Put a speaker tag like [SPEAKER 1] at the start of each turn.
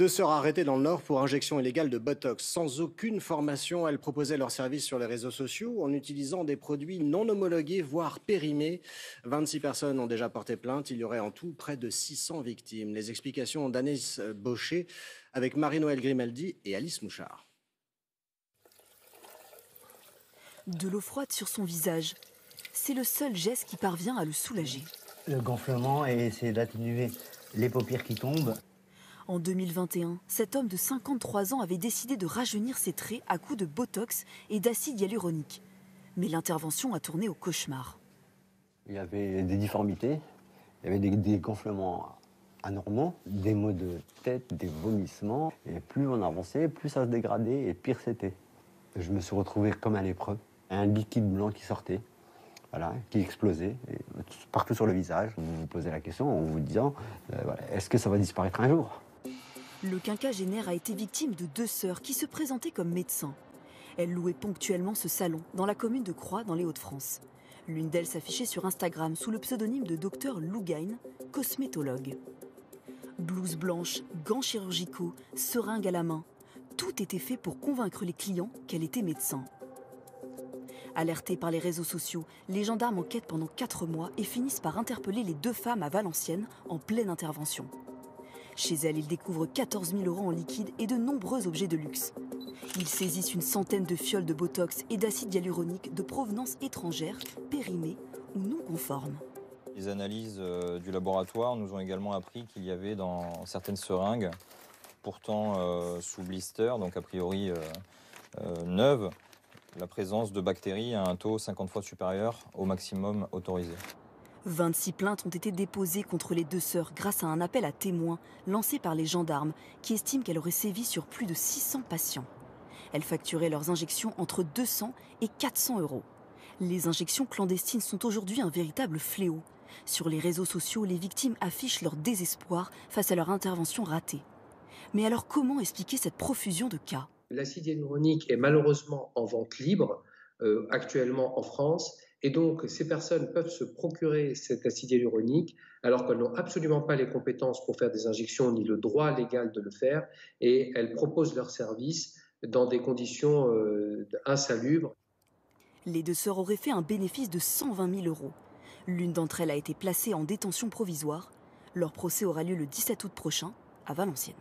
[SPEAKER 1] Deux sœurs arrêtées dans le Nord pour injection illégale de Botox. Sans aucune formation, elles proposaient leurs services sur les réseaux sociaux en utilisant des produits non homologués, voire périmés. 26 personnes ont déjà porté plainte. Il y aurait en tout près de 600 victimes. Les explications d'Agnès Baucher avec Marie-Noëlle Grimaldi et Alice Mouchard.
[SPEAKER 2] De l'eau froide sur son visage. C'est le seul geste qui parvient à le soulager.
[SPEAKER 3] Le gonflement et essayer d'atténuer les paupières qui tombent.
[SPEAKER 2] En 2021, cet homme de 53 ans avait décidé de rajeunir ses traits à coups de botox et d'acide hyaluronique. Mais l'intervention a tourné au cauchemar.
[SPEAKER 3] Il y avait des difformités, il y avait des gonflements anormaux, des maux de tête, des vomissements. Et plus on avançait, plus ça se dégradait et pire c'était. Je me suis retrouvé comme un lépreux, un liquide blanc qui sortait. Voilà, qui explosait partout sur le visage. Vous vous posez la question en vous disant voilà, est-ce que ça va disparaître un jour?
[SPEAKER 2] Le quinquagénaire a été victime de deux sœurs qui se présentaient comme médecins. Elles louaient ponctuellement ce salon dans la commune de Croix dans les Hauts-de-France. L'une d'elles s'affichait sur Instagram sous le pseudonyme de Dr Lougain, cosmétologue. Blouse blanche, gants chirurgicaux, seringue à la main. Tout était fait pour convaincre les clients qu'elle était médecin. Alertés par les réseaux sociaux, les gendarmes enquêtent pendant 4 mois et finissent par interpeller les deux femmes à Valenciennes en pleine intervention. Chez elles, ils découvrent 14 000 € en liquide et de nombreux objets de luxe. Ils saisissent une centaine de fioles de botox et d'acide hyaluronique de provenance étrangère, périmés ou non conformes.
[SPEAKER 4] Les analyses du laboratoire nous ont également appris qu'il y avait dans certaines seringues, pourtant sous blister, donc a priori neuves, la présence de bactéries à un taux 50 fois supérieur au maximum autorisé.
[SPEAKER 2] 26 plaintes ont été déposées contre les deux sœurs grâce à un appel à témoins lancé par les gendarmes qui estiment qu'elle aurait sévi sur plus de 600 patients. Elles facturaient leurs injections entre 200 et 400 €. Les injections clandestines sont aujourd'hui un véritable fléau. Sur les réseaux sociaux, les victimes affichent leur désespoir face à leur intervention ratée. Mais alors comment expliquer cette profusion de cas ?
[SPEAKER 5] L'acide hyaluronique est malheureusement en vente libre actuellement en France. Et donc, ces personnes peuvent se procurer cet acide hyaluronique alors qu'elles n'ont absolument pas les compétences pour faire des injections ni le droit légal de le faire. Et elles proposent leurs services dans des conditions insalubres.
[SPEAKER 2] Les deux sœurs auraient fait un bénéfice de 120 000 €. L'une d'entre elles a été placée en détention provisoire. Leur procès aura lieu le 17 août prochain à Valenciennes.